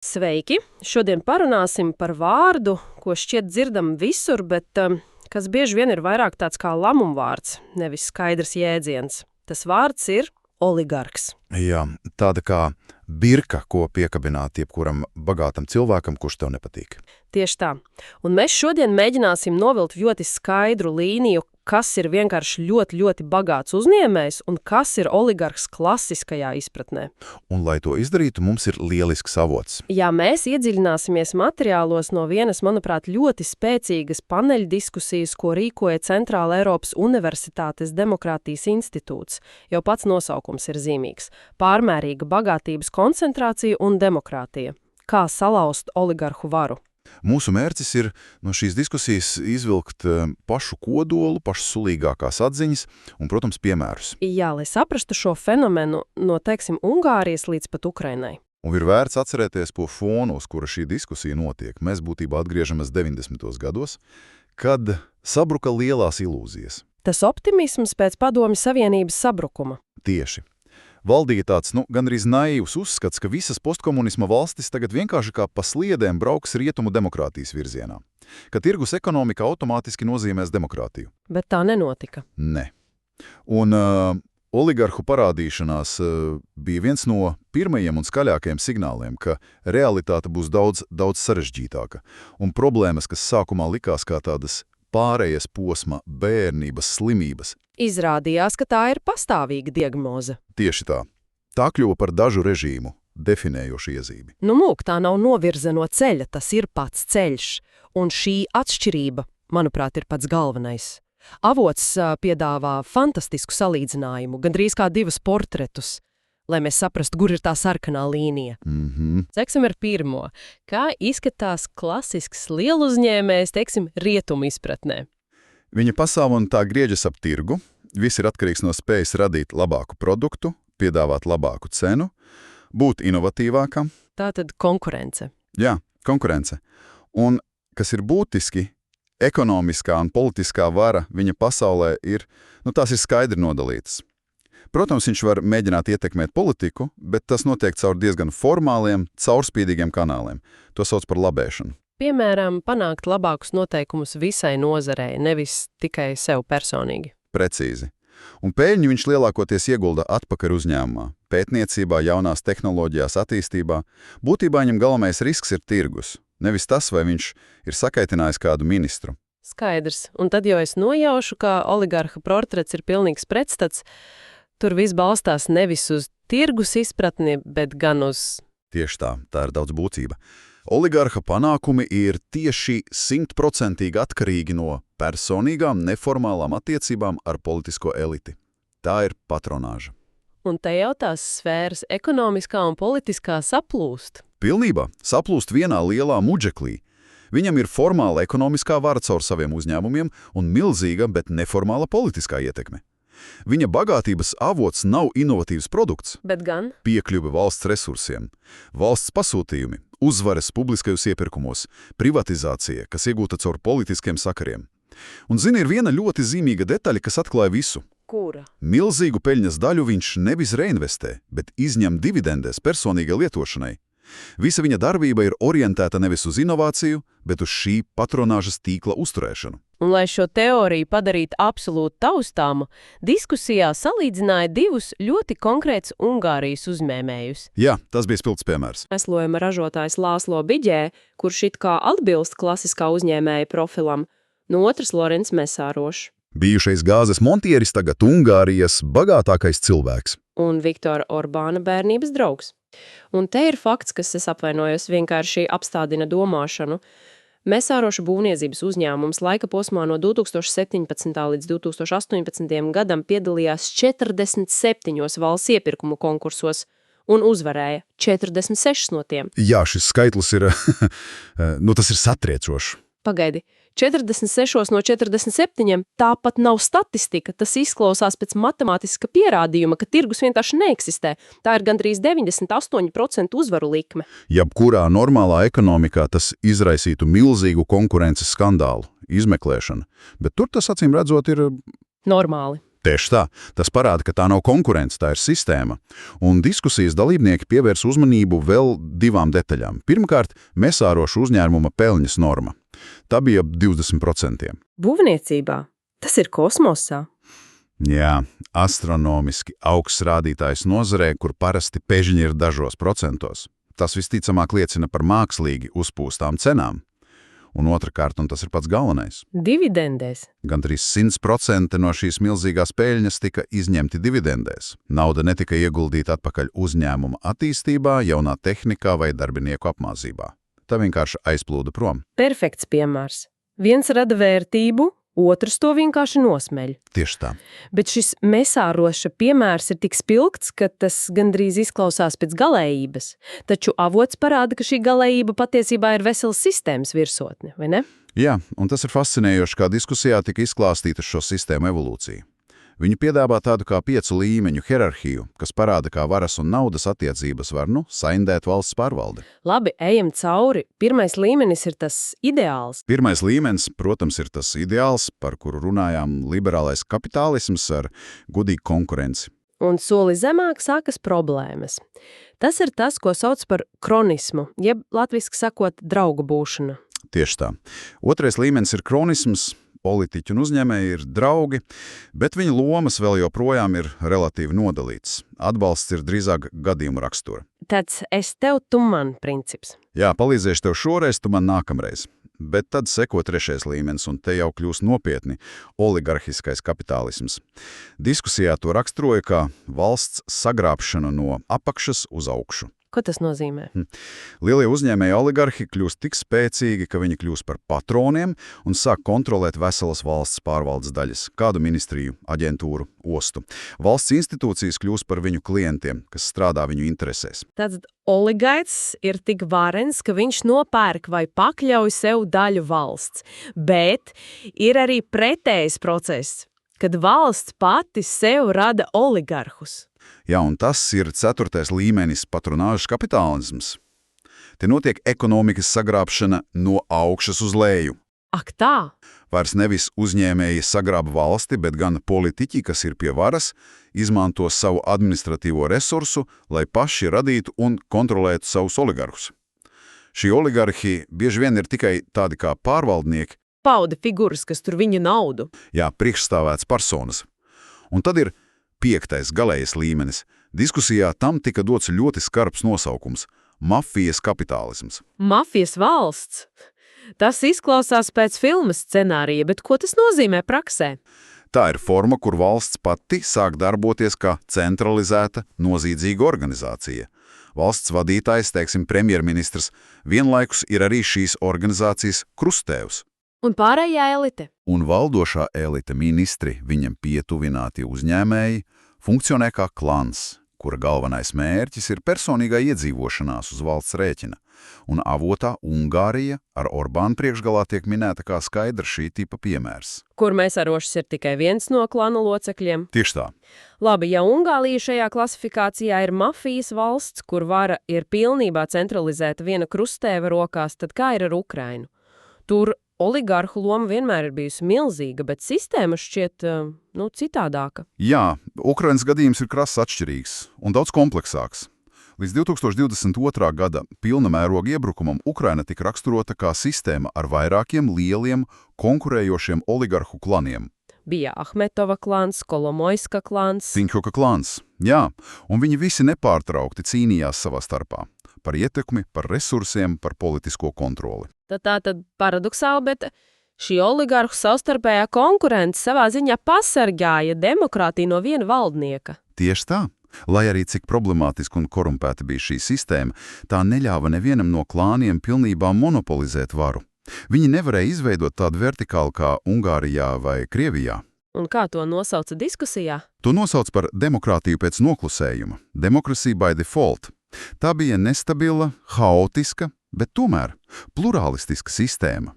Sveiki! Šodien parunāsim par vārdu, ko šķiet dzirdam visur, bet kas bieži vien ir vairāk tāds kā lamumvārds, nevis skaidrs jēdziens. Tas vārds ir oligarks. Jā, tāda kā birka, ko piekabināt jebkuram bagātam cilvēkam, kurš tev nepatīk. Tieši tā. Un mēs šodien mēģināsim novilkt ļoti skaidru līniju, kas ir vienkārši ļoti bagāts uzņēmējs un kas ir oligarks klasiskajā izpratnē. Un, lai to izdarītu, mums ir lielisks avots. Jā, mēs iedziļināsimies materiālos no vienas, manuprāt, ļoti spēcīgas paneļdiskusijas, ko rīkoja Centrāla Eiropas Universitātes Demokrātijas institūts. Jau pats nosaukums ir zīmīgs – pārmērīga bagātības koncentrācija un demokrātija. Kā salauzt oligarhu varu? Mūsu mērķis ir no šīs diskusijas izvilkt pašu kodolu, pašas sulīgākās atziņas un, protams, piemērus. Jā, lai saprastu šo fenomenu no, Ungārijas līdz pat Ukrainai. Un ir vērts atcerēties po fonu, uz kura šī diskusija notiek. Mēs būtībā atgriežamies 90. gados, kad sabruka lielās ilūzijas. Tas optimisms pēc Padomju Savienības sabrukuma. Tieši. Valdīja tāds, gandrīz naīvs uzskats, ka visas postkomunisma valstis tagad vienkārši kā pa sliedēm brauks rietumu demokrātijas virzienā. Ka tirgus ekonomika automātiski nozīmēs demokrātiju. Bet tā nenotika. Ne. Un oligarhu parādīšanās bija viens no pirmajiem un skaļākajiem signāliem, ka realitāte būs daudz sarežģītāka. Un problēmas, kas sākumā likās kā tādas pārējas posma bērnības slimības. Izrādījās, ka tā ir pastāvīga diagnoze. Tieši tā. Tā kļuva par dažu režīmu definējošu iezīmi. Tā nav novirze no ceļa, tas ir pats ceļš. Un šī atšķirība, manuprāt, ir pats galvenais. Avots piedāvā fantastisku salīdzinājumu, gandrīz kā divus portretus, lai mēs saprastu, kur ir tā sarkanā līnija. Seksim ar pirmo. Kā izskatās klasisks lieluzņēmējs, rietumu izpratnē? Viņa pasaule un tā griežas ap tirgu. Viss ir atkarīgs no spējas radīt labāku produktu, piedāvāt labāku cenu, būt inovatīvākam. Tātad konkurence. Jā, konkurence. Un, kas ir būtiski, ekonomiskā un politiskā vara viņa pasaulē ir, tās ir skaidri nodalītas. Protams, viņš var mēģināt ietekmēt politiku, bet tas notiek caur diezgan formāliem, caurspīdīgiem kanāliem. To sauc par labēšanu. Piemēram, panākt labākus noteikumus visai nozarei, nevis tikai sev personīgi. Precīzi. Un peļņu viņš lielākoties iegulda atpakaļ uzņēmumā, pētniecībā, jaunās tehnoloģijās, attīstībā. Būtībā viņam galvenais risks ir tirgus, nevis tas, vai viņš ir sakaitinājis kādu ministru. Skaidrs. Un tad jau es nojaušu, ka oligarha portrets ir pilnīgs pretstats. Tur viss balstās nevis uz tirgus izpratni, bet gan uz... Tieši tā ir daudz būtība. Oligarha panākumi ir tieši 100% atkarīgi no personīgām, neformālām attiecībām ar politisko eliti. Tā ir patronāža. Un te jau tās sfēras ekonomiskā un politiskā saplūst. Pilnībā saplūst vienā lielā mudžeklī. Viņam ir formāla ekonomiskā vara caur saviem uzņēmumiem un milzīga, bet neformāla politiskā ietekme. Viņa bagātības avots nav inovatīvs produkts, bet gan piekļuve valsts resursiem, valsts pasūtījumi, uzvaras publiskajos iepirkumos, privatizācija, kas iegūta caur politiskiem sakariem. Un, ir viena ļoti zīmīga detaļa, kas atklāja visu. Kura? Milzīgu peļņas daļu viņš nevis reinvestē, bet izņem dividendēs personīgai lietošanai. Visa viņa darbība ir orientēta nevis uz inovāciju, bet uz šī patronāžas tīkla uzturēšanu. Un, lai šo teoriju padarītu absolūti taustāmu, diskusijā salīdzināja divus ļoti konkrētus Ungārijas uzņēmējus. Jā, tas bija spilgts piemērs. Mēslojuma ražotājs Lāslo Biģē, kurš it kā atbilst klasiskā uzņēmēja profilam, no otras Lorents Mesārošs. Bijušais gāzes montieris, tagad Ungārijas bagātākais cilvēks. Un Viktora Orbāna bērnības draugs. Un te ir fakts, kas, es apvainojos, vienkārši apstādina domāšanu. Mesāroša būvniecības uzņēmums laika posmā no 2017. līdz 2018. gadam piedalījās 47 valsts iepirkumu konkursos un uzvarēja 46 no tiem. Jā, šis skaitlis ir, tas ir satriecošs. Pagaidi, 46 no 47 tāpat nav statistika, tas izklausās pēc matemātiska pierādījuma, ka tirgus vienkārši neeksistē. Tā ir gandrīz 98% uzvaru likme. Jebkurā normālā ekonomikā tas izraisītu milzīgu konkurences skandālu, izmeklēšanu, bet tur tas acīm redzot ir... Normāli. Tieši tā. Tas parāda, ka tā nav konkurence, tā ir sistēma. Un diskusijas dalībnieki pievērs uzmanību vēl divām detaļām. Pirmkārt, mesārošu uzņēmuma peļņas norma. Tā bija ap 20%. Būvniecībā. Tas ir kosmosā. Jā, astronomiski augsts rādītājs nozarē, kur parasti peļņa ir dažos procentos. Tas visticamāk liecina par mākslīgi uzpūstām cenām. Un otrkārt, un tas ir pats galvenais. Dividendēs. Gandrīz 100% no šīs milzīgās peļņas tika izņemti dividendēs. Nauda netika ieguldīta atpakaļ uzņēmuma attīstībā, jaunā tehnikā vai darbinieku apmācībā. Tā vienkārši aizplūda prom. Perfekts piemērs. Viens rada vērtību, otrs to vienkārši nosmeļ. Tieši tā. Bet šis mesāroša piemērs ir tik spilgts, ka tas gandrīz izklausās pēc galējības. Taču avots parāda, ka šī galējība patiesībā ir veselas sistēmas virsotne, vai ne? Jā, un tas ir fascinējoši, kā diskusijā tika izklāstīta šo sistēmu evolūcija. Viņi piedāvā tādu kā 5 līmeņu hierarhiju, kas parāda, kā varas un naudas attiecības var, saindēt valsts pārvaldi. Labi, ejam cauri. Pirmais līmenis ir tas ideāls. Pirmais līmenis, protams, ir tas ideāls, par kuru runājām, liberālais kapitālisms ar godīgu konkurenci. Un soli zemāk sākas problēmas. Tas ir tas, ko sauc par kronismu, jeb latviski sakot draugu būšana. Tieši tā. Otrais līmenis ir kronisms. Politiķi un uzņēmēji ir draugi, bet viņu lomas vēl joprojām ir relatīvi nodalīts. Atbalsts ir drīzāk gadījumu rakstura. Tāds es tev, tu man princips. Jā, palīdzēšu tev šoreiz, tu man nākamreiz. Bet tad seko trešais līmenis, un te jau kļūst nopietni – oligarhiskais kapitālisms. Diskusijā to raksturoja kā valsts sagrābšanu no apakšas uz augšu. Ko tas nozīmē? Lielie uzņēmēji oligarhi kļūst tik spēcīgi, ka viņi kļūst par patroniem un sāk kontrolēt veselas valsts pārvaldes daļas, kādu ministriju, aģentūru, ostu. Valsts institūcijas kļūst par viņu klientiem, kas strādā viņu interesēs. Tāds oligarhs ir tik varens, ka viņš nopērk vai pakļauj sev daļu valsts, bet ir arī pretējs process, kad valsts pati sev rada oligarhus. Jā, un tas ir 4. līmenis patronāžas kapitālisms. Te notiek ekonomikas sagrābšana no augšas uz leju. Ak tā! Vairs nevis uzņēmēji sagrāb valsti, bet gan politiķi, kas ir pie varas, izmanto savu administratīvo resursu, lai paši radītu un kontrolētu savus oligarhus. Šī oligarhi bieži vien ir tikai tādi kā pārvaldnieki. Pauda figuras, kas tur viņu naudu. Jā, priekšstāvēts personas. Un tad ir 5. galējais līmenis. Diskusijā tam tika dots ļoti skarbs nosaukums – mafijas kapitālisms. Mafijas valsts? Tas izklausās pēc filmas scenārija, bet ko tas nozīmē praksē? Tā ir forma, kur valsts pati sāk darboties kā centralizēta, noziedzīga organizācija. Valsts vadītājs, teiksim, premjerministrs, vienlaikus ir arī šīs organizācijas krustēvs. Un pārējā elite? Un valdošā elite ministri, viņam pietuvināti uzņēmēji, funkcionē kā klans, kura galvenais mērķis ir personīgā iedzīvošanās uz valsts rēķina. Un avotā Ungārija ar Orbānu priekšgalā tiek minēta kā skaidra šī tipa piemērs. Kur mesārošs ir tikai viens no klana locekļiem? Tieši tā. Labi, ja Ungārija šajā klasifikācijā ir mafijas valsts, kur vara ir pilnībā centralizēta viena krustēva rokās, tad kā ir ar Ukrainu? Tur oligarhu loma vienmēr ir bijusi milzīga, bet sistēma šķiet, citādāka. Jā, Ukrainas gadījums ir krass atšķirīgs un daudz kompleksāks. Līdz 2022. gada pilna mēroga iebrukumam Ukraina tika raksturota kā sistēma ar vairākiem lieliem, konkurējošiem oligarhu klaniem. Bija Ahmetova klans, Kolomoiska klans. Piņķoka klans, jā, un viņi visi nepārtraukti cīnījās savā starpā. Par ietekmi, par resursiem, par politisko kontroli. Tad paradoksāli, bet šī oligarhu savstarpējā konkurence savā ziņā pasargāja demokrātiju no viena valdnieka. Tieši tā. Lai arī cik problemātiski un korumpēta bija šī sistēma, tā neļāva nevienam no klāniem pilnībā monopolizēt varu. Viņi nevarēja izveidot tādu vertikālu kā Ungārijā vai Krievijā. Un kā to nosauca diskusijā? To nosauc par demokrātiju pēc noklusējuma. Democracy by default. Tā bija nestabila, haotiska, bet tomēr plurālistiska sistēma.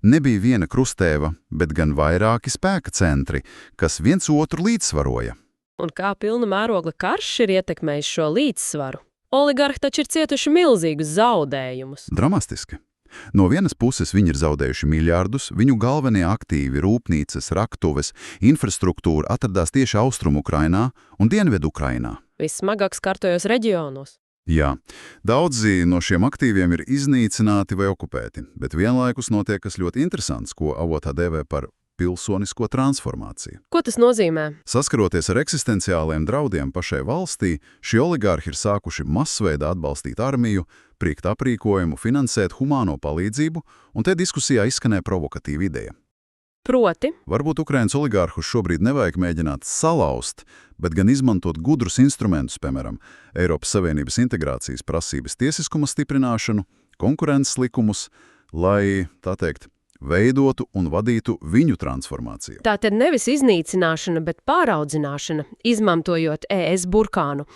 Nebija viena krustēva, bet gan vairāki spēka centri, kas viens otru līdzsvaroja. Un kā pilna mēroga karš ir ietekmējis šo līdzsvaru? Oligarhi taču ir cietuši milzīgus zaudējumus. Dramatiski. No vienas puses viņi ir zaudējuši miljardus, viņu galvenie aktīvi, rūpnīcas, raktuves, infrastruktūra atradās tieši Austrumu-Ukrainā un Dienvidu-Ukrainā. Vissmagāk skartajos reģionos. Jā, daudzi no šiem aktīviem ir iznīcināti vai okupēti, bet vienlaikus notiek kas ļoti interesants, ko avotā dēvē par pilsonisko transformāciju. Ko tas nozīmē? Saskaroties ar eksistenciāliem draudiem pašai valstī, šie oligārhi ir sākuši masveidā atbalstīt armiju, priekt aprīkojumu, finansēt humāno palīdzību, un te diskusijā izskanēja provokatīva ideja. Proti? Varbūt Ukrainas oligārhus šobrīd nevajag mēģināt salauzt, bet gan izmantot gudrus instrumentus, piemēram, Eiropas Savienības integrācijas prasības tiesiskuma stiprināšanu, konkurences likumus, lai, tā teikt, veidotu un vadītu viņu transformāciju. Tā tad nevis iznīcināšana, bet pāraudzināšana, izmantojot ES burkānu.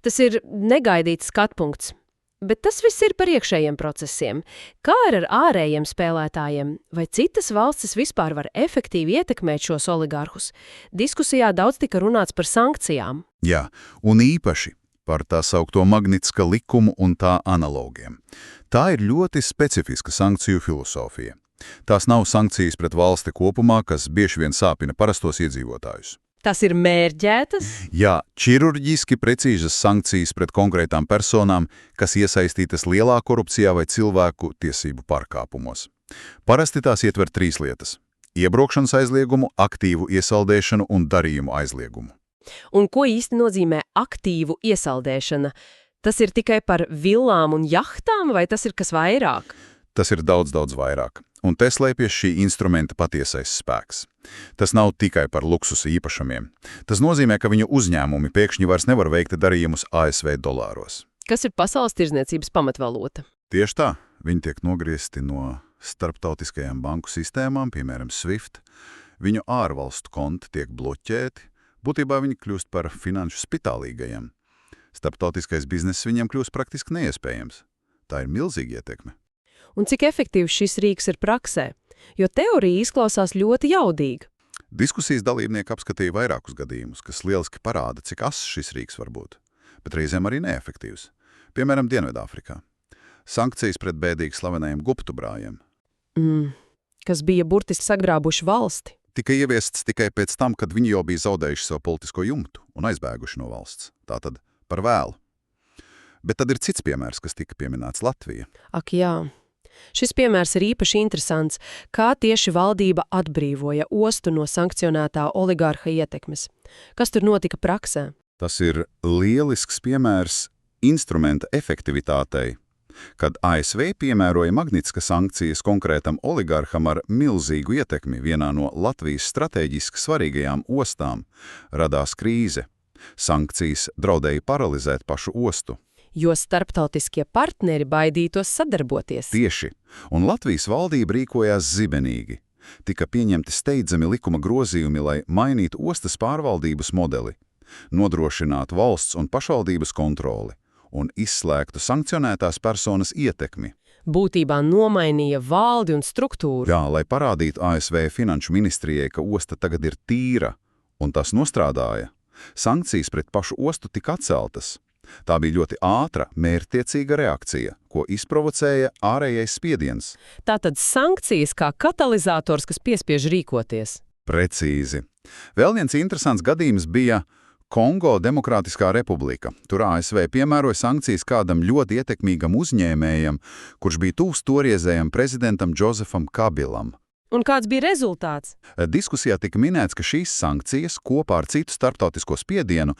Tas ir negaidīts skatpunkts. Bet tas viss ir par iekšējiem procesiem. Kā ar ārējiem spēlētājiem? Vai citas valstis vispār var efektīvi ietekmēt šos oligārhus? Diskusijā daudz tika runāts par sankcijām. Jā, un īpaši par tā saukto Magnitska likumu un tā analogiem. Tā ir ļoti specifiska sankciju filosofija. Tās nav sankcijas pret valsti kopumā, kas bieži vien sāpina parastos iedzīvotājus. Tas ir mērķētas? Jā, ķirurģiski precīzas sankcijas pret konkrētām personām, kas iesaistītas lielā korupcijā vai cilvēku tiesību pārkāpumos. Parasti tās ietver 3 lietas – iebraukšanas aizliegumu, aktīvu iesaldēšanu un darījumu aizliegumu. Un ko īsti nozīmē aktīvu iesaldēšana? Tas ir tikai par villām un jahtām, vai tas ir kas vairāk? Tas ir daudz vairāk. Un te slēpjas šī instrumenta patiesais spēks. Tas nav tikai par luksusa īpašumiem. Tas nozīmē, ka viņu uzņēmumi pēkšņi vairs nevar veikt darījumus ASV dolāros. Kas ir pasaules tirdzniecības pamatvalūta? Tieši tā. Viņi tiek nogriezti no starptautiskajām banku sistēmām, piemēram, SWIFT. Viņu ārvalstu konti tiek bloķēti. Būtībā viņi kļūst par finanšu spitālīgajiem. Starptautiskais bizness viņiem kļūst praktiski neiespējams. Tā ir milzīga ietekme. Un cik efektīvs šis rīks ir praksē? Jo teorija izklausās ļoti jaudīga. Diskusijas dalībnieki apskatīja vairākus gadījumus, kas lieliski parāda, cik ass šis rīks var būt, bet reizēm arī neefektīvs. Piemēram, Dienvidāfrikā. Sankcijas pret bēdīgi slavenajiem guptu brāļiem. Kas bija burtiski sagrābuši valsti. Tika ieviests tikai pēc tam, kad viņi jau bija zaudējuši savu politisko jumtu un aizbēguši no valsts. Tātad par vēlu. Bet tad ir cits piemērs, kas tika pieminēts Latvija. Ak jā. Šis piemērs ir īpaši interesants, kā tieši valdība atbrīvoja ostu no sankcionētā oligārha ietekmes. Kas tur notika praksē? Tas ir lielisks piemērs instrumenta efektivitātei. Kad ASV piemēroja Magnitska sankcijas konkrētam oligārham ar milzīgu ietekmi vienā no Latvijas strateģiski svarīgajām ostām, radās krīze. Sankcijas draudēja paralizēt pašu ostu. Jo starptautiskie partneri baidītos sadarboties. Tieši, un Latvijas valdība rīkojās zibenīgi. Tika pieņemti steidzami likuma grozījumi, lai mainītu ostas pārvaldības modeli, nodrošinātu valsts un pašvaldības kontroli un izslēgtu sankcionētās personas ietekmi. Būtībā nomainīja valdi un struktūru. Jā, lai parādītu ASV finanšu ministrijai, ka osta tagad ir tīra, un tas nostrādāja. Sankcijas pret pašu ostu tika atceltas. Tā bija ļoti ātra, mērķtiecīga reakcija, ko izprovocēja ārējais spiediens. Tātad sankcijas kā katalizators, kas piespiež rīkoties. Precīzi. Vēl viens interesants gadījums bija Kongo Demokrātiskā republika. Tur ASV piemēroja sankcijas kādam ļoti ietekmīgam uzņēmējam, kurš bija tuvs toreizējam prezidentam Džozefam Kabilam. Un kāds bija rezultāts? Diskusijā tika minēts, ka šīs sankcijas kopā ar citu starptautisko spiedienu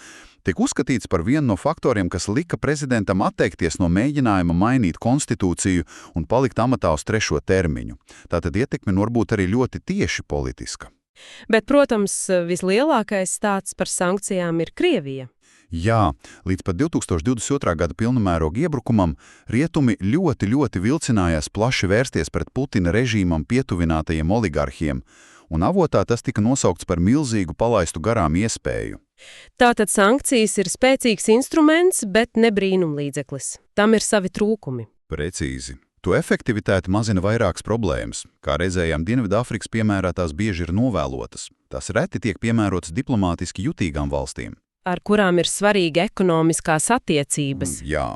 tika uzskatīts par vienu no faktoriem, kas lika prezidentam atteikties no mēģinājuma mainīt konstitūciju un palikt amatā uz 3. termiņu. Tātad ietekme var būt arī ļoti tieši politiska. Bet, protams, vislielākais stāsts par sankcijām ir Krievija. Jā, līdz pat 2022. gada pilnamēroga iebrukumam rietumi ļoti vilcinājās plaši vērsties pret Putina režīmam pietuvinātajiem oligarhiem, un avotā tas tika nosaukts par milzīgu palaistu garām iespēju. Tātad sankcijas ir spēcīgs instruments, bet ne brīnumlīdzeklis. Tam ir savi trūkumi. Precīzi. To efektivitāti mazina vairākas problēmas. Kā redzējām, Dienvidāfrikas piemērā tās bieži ir novēlotas. Tās reti tiek piemērotas diplomātiski jutīgām valstīm. Ar kurām ir svarīga ekonomiskās attiecības. Jā,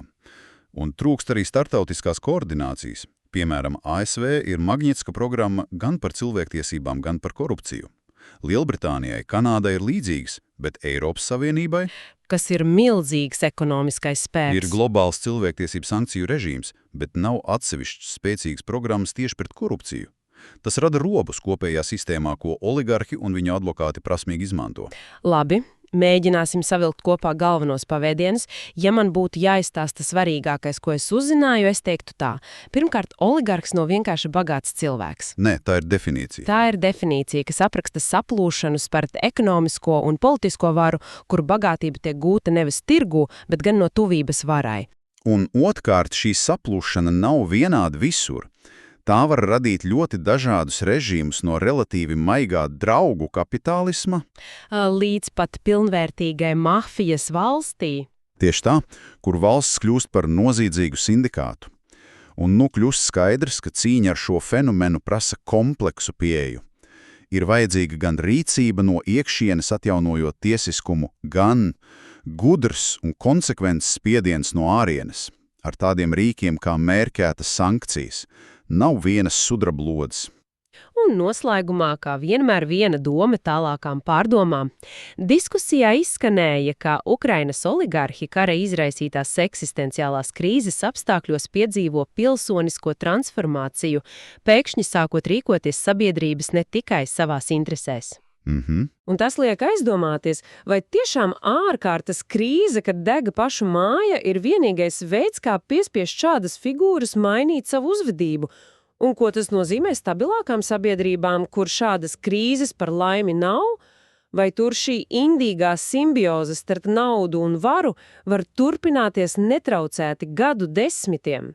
un trūkst arī startautiskās koordinācijas. Piemēram, ASV ir Magnitska programma gan par cilvēktiesībām, gan par korupciju. Lielbritānijai, Kanādai ir līdzīgas, bet Eiropas Savienībai Kas ir milzīgs ekonomiskais spēks. ir globāls cilvēktiesību sankciju režīms, bet nav atsevišķas spēcīgas programmas tieši pret korupciju. Tas rada robus kopējā sistēmā, ko oligarhi un viņu advokāti prasmīgi izmanto. Labi, mēģināsim savilkt kopā galvenos pavēdienus. Ja man būtu jāizstāsta svarīgākais, ko es uzzināju, es teiktu tā. Pirmkārt, oligarks nav vienkārši bagāts cilvēks. Nē, tā ir definīcija. Tā ir definīcija, kas apraksta saplūšanu starp ekonomisko un politisko varu, kur bagātība tiek gūta nevis tirgū, bet gan no tuvības varai. Un otrkārt, šī saplūšana nav vienāda visur. Tā var radīt ļoti dažādus režīmus no relatīvi maigā draugu kapitālisma. Līdz pat pilnvērtīgai mafijas valstī. Tieši tā, kur valsts kļūst par noziedzīgu sindikātu. Un nu kļūst skaidrs, ka cīņa ar šo fenomenu prasa kompleksu pieeju. Ir vajadzīga gan rīcība no iekšienes atjaunojot tiesiskumu, gan gudrs un konsekvents spiediens no ārienes, ar tādiem rīkiem kā mērķētas sankcijas. Nav vienas sudrablodes. Un noslēgumā, kā vienmēr, viena doma tālākām pārdomām. Diskusijā izskanēja, ka Ukrainas oligarhi kara izraisītās eksistenciālās krīzes apstākļos piedzīvo pilsonisko transformāciju, pēkšņi sākot rīkoties sabiedrības ne tikai savās interesēs. Un tas liek aizdomāties, vai tiešām ārkārtas krīze, kad dega pašu māja, ir vienīgais veids, kā piespiest šādas figūras mainīt savu uzvedību. Un ko tas nozīmē stabilākām sabiedrībām, kur šādas krīzes par laimi nav? Vai tur šī indīgā simbioze starp naudu un varu var turpināties netraucēti gadu desmitiem?